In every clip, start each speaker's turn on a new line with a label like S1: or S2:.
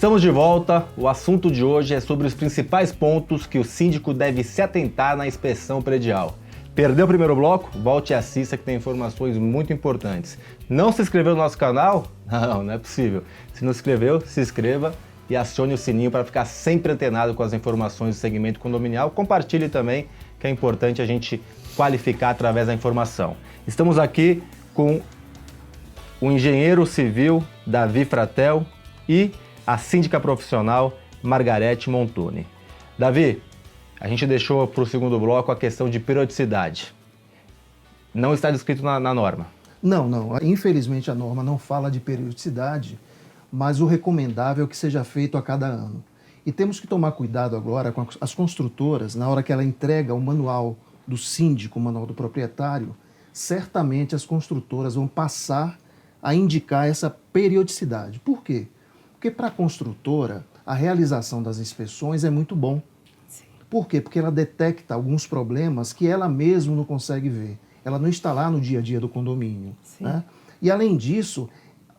S1: Estamos de volta. O assunto de hoje é sobre os principais pontos que o síndico deve se atentar na inspeção predial. Perdeu o primeiro bloco? Volte e assista que tem informações muito importantes. Não se inscreveu no nosso canal? Não é possível. Se não se inscreveu, se inscreva e acione o sininho para ficar sempre antenado com as informações do segmento condominial. Compartilhe também, que é importante a gente qualificar através da informação. Estamos aqui com o engenheiro civil Davi Fratel e a síndica profissional Margarete Montuni. Davi, a gente deixou para o segundo bloco a questão de periodicidade. Não está descrito na norma.
S2: Não. Infelizmente a norma não fala de periodicidade, mas o recomendável é que seja feito a cada ano. E temos que tomar cuidado agora com as construtoras, na hora que ela entrega o manual do síndico, o manual do proprietário, certamente as construtoras vão passar a indicar essa periodicidade. Por quê? Porque para a construtora, a realização das inspeções é muito bom.
S3: Sim.
S2: Por quê? Porque ela detecta alguns problemas que ela mesma não consegue ver. Ela não está lá no dia a dia do condomínio. Né? E além disso,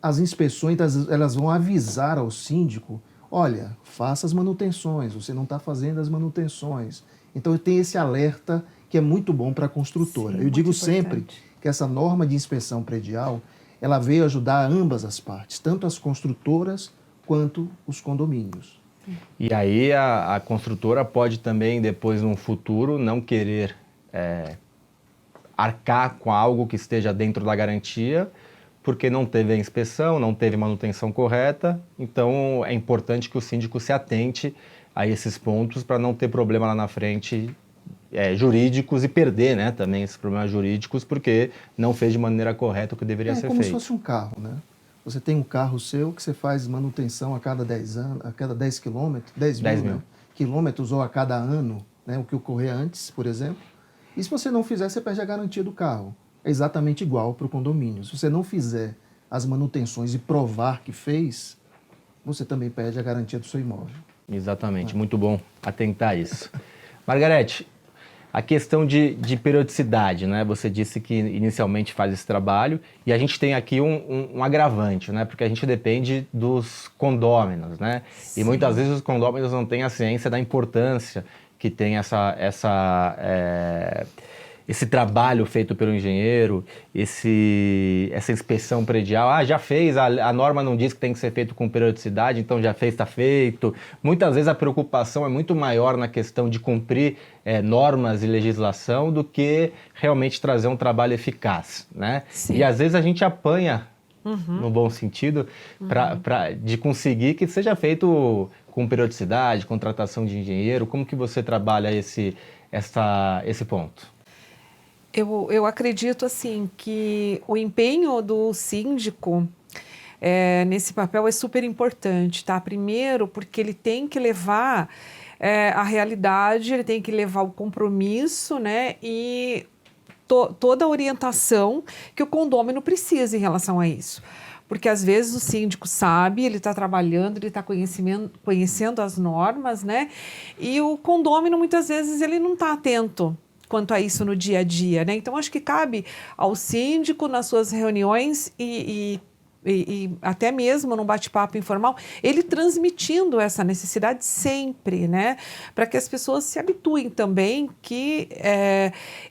S2: as inspeções elas vão avisar ao síndico, olha, faça as manutenções, você não está fazendo as manutenções. Então tem esse alerta que é muito bom para a construtora.
S3: Sim,
S2: eu digo
S3: importante.
S2: sempre que essa norma de inspeção predial, ela veio ajudar ambas as partes, tanto as construtoras quanto os condomínios.
S1: E aí a construtora pode também, depois, no futuro, não querer arcar com algo que esteja dentro da garantia, porque não teve a inspeção, não teve manutenção correta. Então, é importante que o síndico se atente a esses pontos para não ter problema lá na frente jurídicos e perder, né, também esses problemas jurídicos, porque não fez de maneira correta o que deveria ser feito.
S2: É como se fosse um carro, né? Você tem um carro seu que você faz manutenção a cada 10 anos, a cada 10 quilômetros, 10 mil. Né? Quilômetros ou a cada ano, né? O que ocorrer antes, por exemplo. E se você não fizer, você perde a garantia do carro. É exatamente igual para o condomínio. Se você não fizer as manutenções e provar que fez, você também perde a garantia do seu imóvel.
S1: Exatamente, muito bom atentar a isso. Margarete, a questão de periodicidade, né? Você disse que inicialmente faz esse trabalho e a gente tem aqui um agravante, né? Porque a gente depende dos condôminos, né? Sim. E muitas vezes os condôminos não têm a ciência da importância que tem esse trabalho feito pelo engenheiro, essa inspeção predial. Já fez, a norma não diz que tem que ser feito com periodicidade, então já fez, está feito. Muitas vezes a preocupação é muito maior na questão de cumprir normas e legislação do que realmente trazer um trabalho eficaz, né?
S3: Sim.
S1: E às vezes a gente apanha, no bom sentido, de conseguir que seja feito com periodicidade, contratação de engenheiro. Como que você trabalha esse ponto?
S3: Eu acredito assim que o empenho do síndico nesse papel é super importante, tá? Primeiro porque ele tem que levar a realidade, ele tem que levar o compromisso, né? E toda a orientação que o condômino precisa em relação a isso. Porque às vezes o síndico sabe, ele está trabalhando, ele está conhecendo as normas, né? E o condômino muitas vezes ele não está atento quanto a isso no dia a dia, né? Então, acho que cabe ao síndico, nas suas reuniões e até mesmo num bate-papo informal, ele transmitindo essa necessidade sempre, né? Para que as pessoas se habituem também que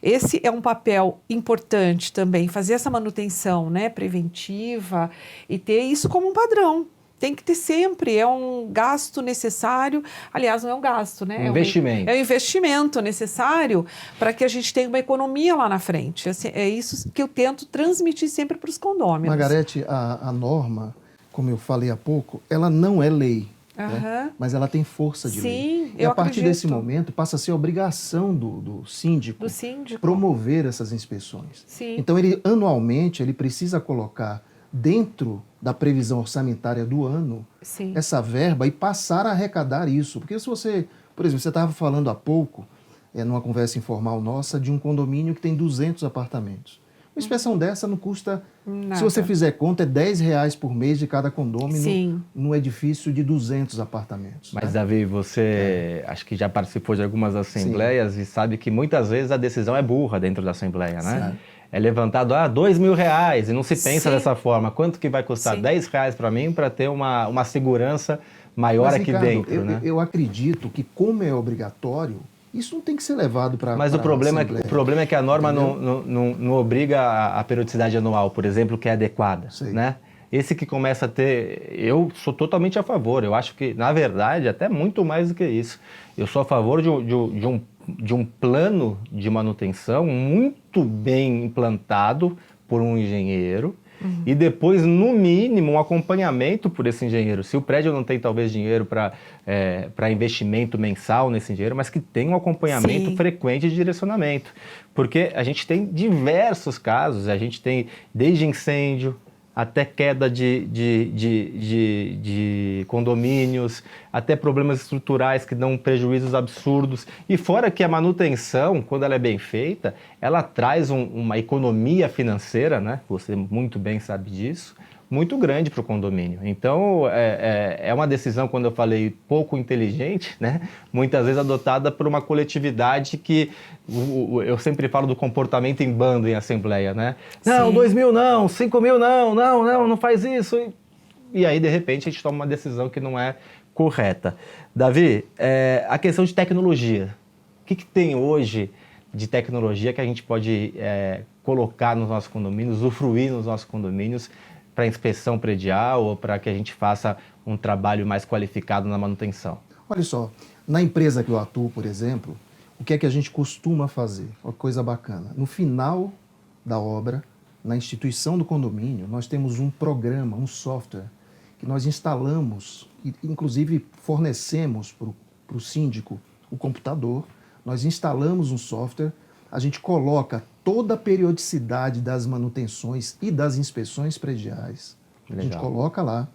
S3: esse é um papel importante também, fazer essa manutenção, né, preventiva e ter isso como um padrão. Tem que ter sempre, é um gasto necessário, aliás, não é um gasto, né?
S1: Investimento.
S3: É um investimento necessário para que a gente tenha uma economia lá na frente. Assim, é isso que eu tento transmitir sempre para os condôminos.
S2: Margarete, a norma, como eu falei há pouco, ela não é lei, né? Mas ela tem força de lei.
S3: Sim,
S2: e a partir desse momento passa a ser obrigação do síndico promover essas inspeções.
S3: Sim.
S2: Então, anualmente, ele precisa colocar dentro da previsão orçamentária do ano,
S3: Sim,
S2: essa verba e passar a arrecadar isso. Porque se você, por exemplo, você estava falando há pouco, numa conversa informal nossa, de um condomínio que tem 200 apartamentos. Uma inspeção dessa não custa,
S3: nada.
S2: Se você fizer conta, é R$10 por mês de cada condomínio.
S3: Sim.
S2: Num edifício de 200 apartamentos.
S1: Mas, Davi, você acho que já participou de algumas assembleias. Sim. E sabe que muitas vezes a decisão é burra dentro da assembleia, né?
S2: Sim.
S1: É levantado, R$2.000, e não se pensa
S3: Sim.
S1: dessa forma. Quanto que vai custar?
S3: Sim.
S1: R$10 para mim para ter uma segurança maior
S2: Mas,
S1: aqui
S2: Ricardo,
S1: dentro, né?
S2: eu acredito que, como é obrigatório, isso não tem que ser levado para.
S1: Mas o problema é que a norma não obriga a periodicidade anual, por exemplo, que é adequada,
S2: Sei.
S1: né? Esse que começa a ter... Eu sou totalmente a favor. Eu acho que, na verdade, até muito mais do que isso. Eu sou a favor de um plano de manutenção muito bem implantado por um engenheiro e depois, no mínimo, um acompanhamento por esse engenheiro. Se o prédio não tem, talvez, dinheiro para investimento mensal nesse engenheiro, mas que tenha um acompanhamento frequente de direcionamento. Porque a gente tem diversos casos, a gente tem desde incêndio, até queda de condomínios, até problemas estruturais que dão prejuízos absurdos. E fora que a manutenção, quando ela é bem feita, ela traz uma economia financeira, né? Você muito bem sabe disso, muito grande para o condomínio. Então, é uma decisão, quando eu falei pouco inteligente, né? Muitas vezes adotada por uma coletividade que, eu sempre falo do comportamento em bando em assembleia, né? Não, 2.000 não, 5.000 não faz isso. E aí, de repente, a gente toma uma decisão que não é correta. Davi, a questão de tecnologia. O que tem hoje de tecnologia que a gente pode colocar nos nossos condomínios, usufruir nos nossos condomínios, para inspeção predial ou para que a gente faça um trabalho mais qualificado na manutenção?
S2: Olha só, na empresa que eu atuo, por exemplo, o que é que a gente costuma fazer? Uma coisa bacana. No final da obra, na instituição do condomínio, nós temos um programa, um software, que nós instalamos, e inclusive fornecemos para o síndico o computador, nós instalamos um software, a gente coloca toda a periodicidade das manutenções e das inspeções prediais. Legal. A gente coloca lá.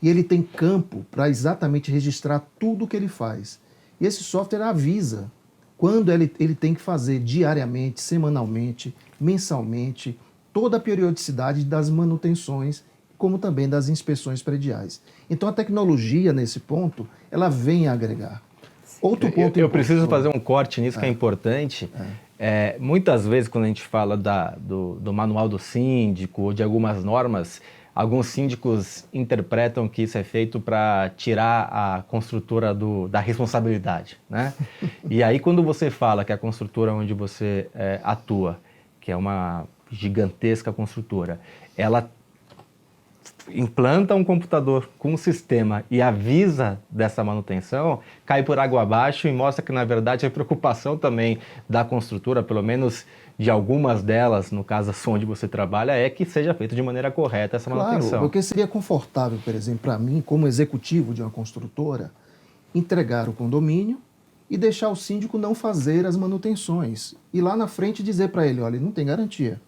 S2: E ele tem campo para exatamente registrar tudo o que ele faz. E esse software avisa quando ele tem que fazer diariamente, semanalmente, mensalmente, toda a periodicidade das manutenções, como também das inspeções prediais. Então a tecnologia, nesse ponto, ela vem a agregar. Outro ponto
S1: eu preciso fazer um corte nisso que é importante. Muitas vezes, quando a gente fala do manual do síndico ou de algumas normas, alguns síndicos interpretam que isso é feito para tirar a construtora da responsabilidade, né? E aí, quando você fala que a construtora onde você atua, que é uma gigantesca construtora, ela implanta um computador com um sistema e avisa dessa manutenção, cai por água abaixo e mostra que, na verdade, a preocupação também da construtora, pelo menos de algumas delas, no caso onde você trabalha, é que seja feito de maneira correta essa manutenção.
S2: Claro, porque seria confortável, por exemplo, para mim, como executivo de uma construtora, entregar o condomínio e deixar o síndico não fazer as manutenções. E lá na frente dizer para ele, olha, não tem garantia,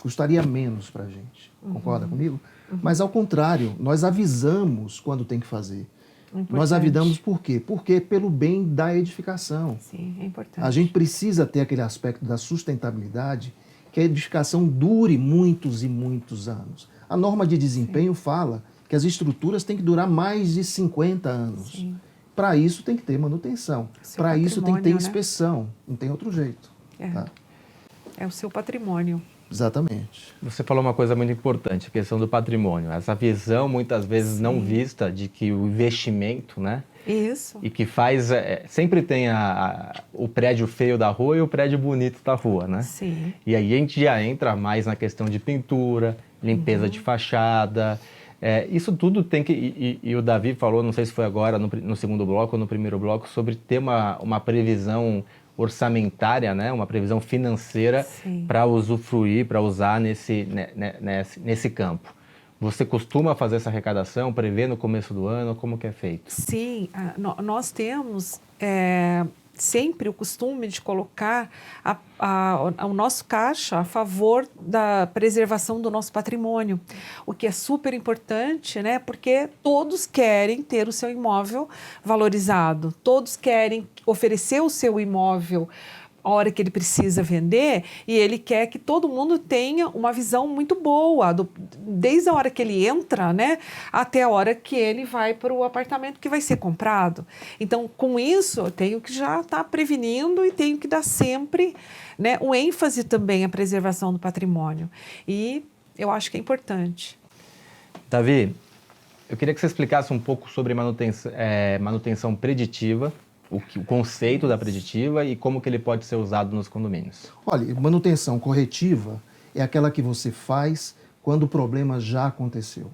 S2: custaria menos para a gente. Concorda comigo? Mas, ao contrário, nós avisamos quando tem que fazer. Importante. Nós avisamos por quê? Porque pelo bem da edificação.
S3: Sim, é importante.
S2: A gente precisa ter aquele aspecto da sustentabilidade, que a edificação dure muitos e muitos anos. A norma de desempenho fala que as estruturas têm que durar mais de 50 anos. Para isso tem que ter manutenção. Para isso tem que ter inspeção. Não tem outro jeito. Tá?
S3: É o seu patrimônio.
S2: Exatamente.
S1: Você falou uma coisa muito importante, a questão do patrimônio. Essa visão, muitas vezes, não vista de que o investimento, né?
S3: Isso.
S1: E que faz... sempre tem o prédio feio da rua e o prédio bonito da rua, né?
S3: Sim.
S1: E aí a gente já entra mais na questão de pintura, limpeza de fachada. Isso tudo tem que... E o Davi falou, não sei se foi agora, no segundo bloco ou no primeiro bloco, sobre ter uma previsão orçamentária, né? Uma previsão financeira para usufruir, para usar nesse campo. Você costuma fazer essa arrecadação, prever no começo do ano? Como que é feito?
S3: Sim, nós temos sempre o costume de colocar o nosso caixa a favor da preservação do nosso patrimônio, o que é super importante, né? Porque todos querem ter o seu imóvel valorizado, todos querem oferecer o seu imóvel a hora que ele precisa vender, e ele quer que todo mundo tenha uma visão muito boa, desde a hora que ele entra, né, até a hora que ele vai para o apartamento que vai ser comprado. Então, com isso, eu tenho que já estar prevenindo e tenho que dar sempre, né, o ênfase também à preservação do patrimônio. E eu acho que é importante.
S1: Davi, Eu queria que você explicasse um pouco sobre manutenção preditiva, o conceito da preditiva e como que ele pode ser usado nos condomínios.
S2: Olha, manutenção corretiva é aquela que você faz quando o problema já aconteceu.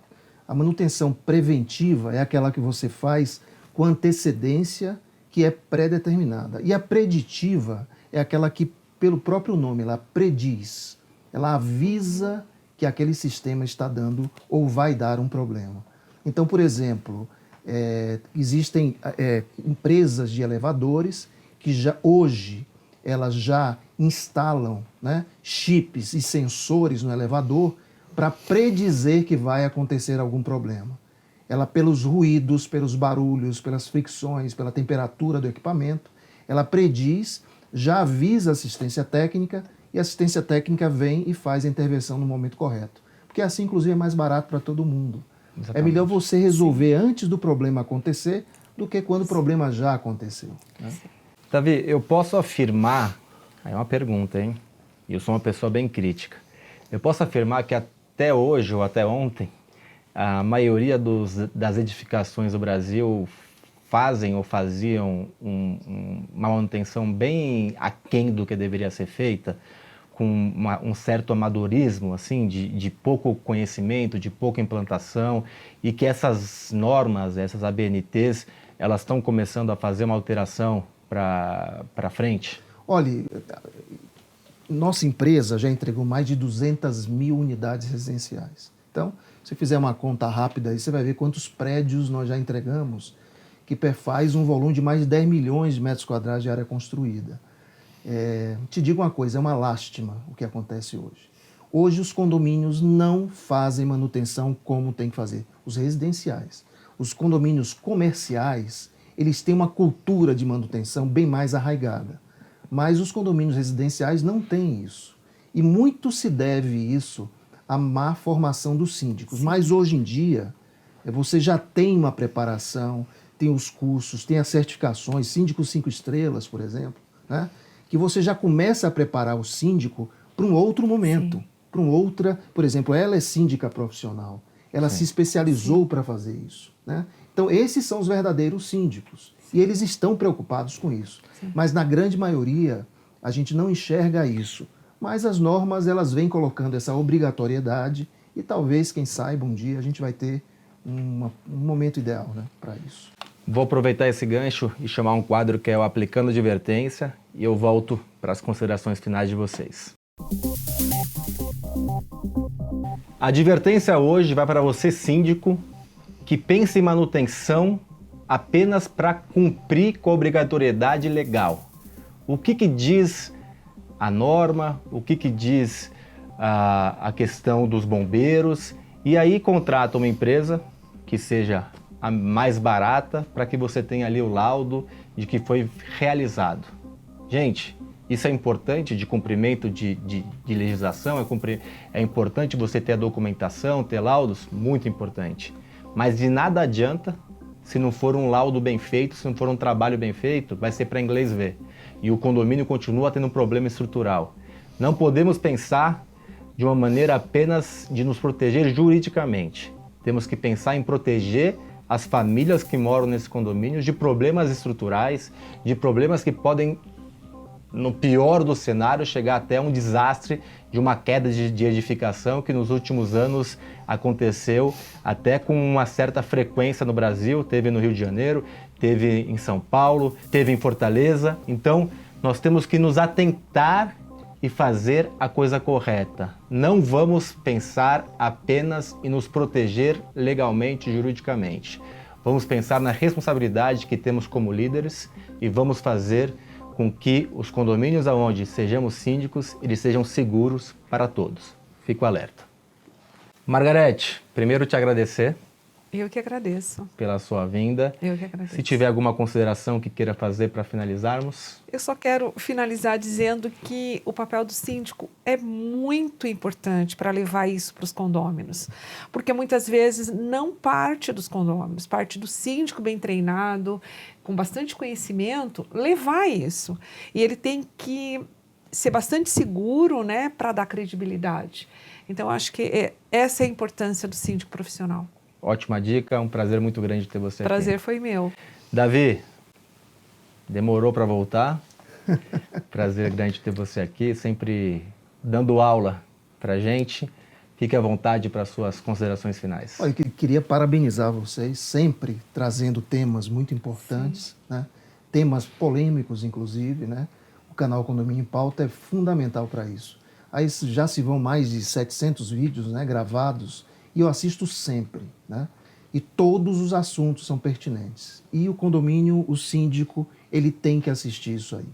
S2: A manutenção preventiva é aquela que você faz com antecedência, que é pré-determinada. E a preditiva é aquela que, pelo próprio nome, ela prediz, ela avisa que aquele sistema está dando ou vai dar um problema. Então, por exemplo, existem empresas de elevadores que hoje elas já instalam, né, chips e sensores no elevador para predizer que vai acontecer algum problema. Ela, pelos ruídos, pelos barulhos, pelas fricções, pela temperatura do equipamento, ela prediz, já avisa a assistência técnica e a assistência técnica vem e faz a intervenção no momento correto. Porque assim, inclusive, é mais barato para todo mundo. Exatamente. É melhor você resolver antes do problema acontecer do que quando o problema já aconteceu. Né?
S1: Davi, eu posso afirmar, aí é uma pergunta, hein? E eu sou uma pessoa bem crítica. Eu posso afirmar que até hoje ou até ontem, a maioria das edificações do Brasil fazem ou faziam uma manutenção bem aquém do que deveria ser feita, com um certo amadorismo, assim, de pouco conhecimento, de pouca implantação, e que essas normas, essas ABNTs, elas estão começando a fazer uma alteração para frente?
S2: Olha, nossa empresa já entregou mais de 200 mil unidades residenciais. Então, se fizer uma conta rápida aí, você vai ver quantos prédios nós já entregamos, que perfaz um volume de mais de 10 milhões de metros quadrados de área construída. Te digo uma coisa, é uma lástima o que acontece hoje. Hoje os condomínios não fazem manutenção como tem que fazer, os residenciais. Os condomínios comerciais, eles têm uma cultura de manutenção bem mais arraigada. Mas os condomínios residenciais não têm isso. E muito se deve isso à má formação dos síndicos. Mas hoje em dia, você já tem uma preparação, tem os cursos, tem as certificações, síndico 5 estrelas, por exemplo, né? Que você já começa a preparar o síndico para um outro momento, para por exemplo, ela é síndica profissional, ela se especializou para fazer isso, né? Então, esses são os verdadeiros síndicos e eles estão preocupados com isso. Mas, na grande maioria, a gente não enxerga isso. Mas as normas, elas vêm colocando essa obrigatoriedade e talvez, quem saiba, um dia a gente vai ter um momento ideal, né, para isso.
S1: Vou aproveitar esse gancho e chamar um quadro que é o Aplicando Advertência e eu volto para as considerações finais de vocês. A advertência hoje vai para você, síndico, que pensa em manutenção apenas para cumprir com a obrigatoriedade legal. O que diz a norma, o que diz a questão dos bombeiros, e aí contrata uma empresa que seja a mais barata para que você tenha ali o laudo de que foi realizado. Gente, isso é importante de cumprimento de legislação, é importante você ter a documentação, ter laudos, muito importante. Mas de nada adianta se não for um laudo bem feito, se não for um trabalho bem feito, vai ser para inglês ver. E o condomínio continua tendo um problema estrutural. Não podemos pensar de uma maneira apenas de nos proteger juridicamente. Temos que pensar em proteger as famílias que moram nesse condomínio de problemas estruturais, de problemas que podem, no pior do cenário, chegar até um desastre de uma queda de edificação que nos últimos anos aconteceu até com uma certa frequência no Brasil, teve no Rio de Janeiro, teve em São Paulo, teve em Fortaleza. Então, nós temos que nos atentar e fazer a coisa correta. Não vamos pensar apenas em nos proteger legalmente, juridicamente. Vamos pensar na responsabilidade que temos como líderes e vamos fazer com que os condomínios aonde sejamos síndicos, eles sejam seguros para todos. Fico alerta. Margarete, primeiro te agradecer.
S3: Eu que agradeço.
S1: Pela sua vinda.
S3: Eu que agradeço.
S1: Se tiver alguma consideração que queira fazer para finalizarmos.
S3: Eu só quero finalizar dizendo que o papel do síndico é muito importante para levar isso para os condôminos. Porque muitas vezes não parte dos condôminos, parte do síndico bem treinado, com bastante conhecimento, levar isso. E ele tem que ser bastante seguro, né, para dar credibilidade. Então, acho que essa é a importância do síndico profissional.
S1: ótima dica, um prazer muito grande ter você aqui.
S3: Prazer foi meu.
S1: Davi, demorou para voltar, prazer grande ter você aqui, sempre dando aula para gente. Fique à vontade para suas considerações finais.
S2: Olha, eu queria parabenizar vocês, sempre trazendo temas muito importantes, né? Temas polêmicos, inclusive, né? O canal Condomínio em Pauta é fundamental para isso. Aí já se vão mais de 700 vídeos, né, gravados, e eu assisto sempre, né? E todos os assuntos são pertinentes. E o condomínio, o síndico, ele tem que assistir isso aí.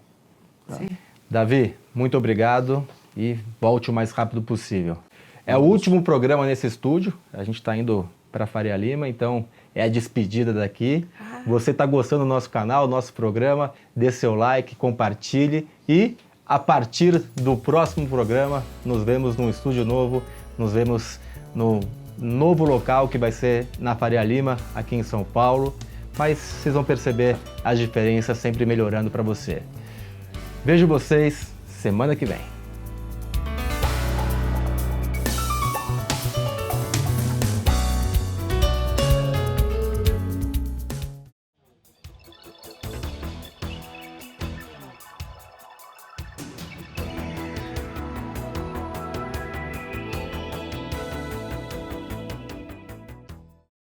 S2: Tá?
S3: Sim.
S1: Davi, muito obrigado e volte o mais rápido possível. É o último programa nesse estúdio, a gente está indo para Faria Lima, então é a despedida daqui. Você está gostando do nosso canal, do nosso programa, dê seu like, compartilhe e a partir do próximo programa nos vemos num estúdio novo, nos vemos no novo local que vai ser na Faria Lima, aqui em São Paulo, mas vocês vão perceber as diferenças sempre melhorando para você. Vejo vocês semana que vem.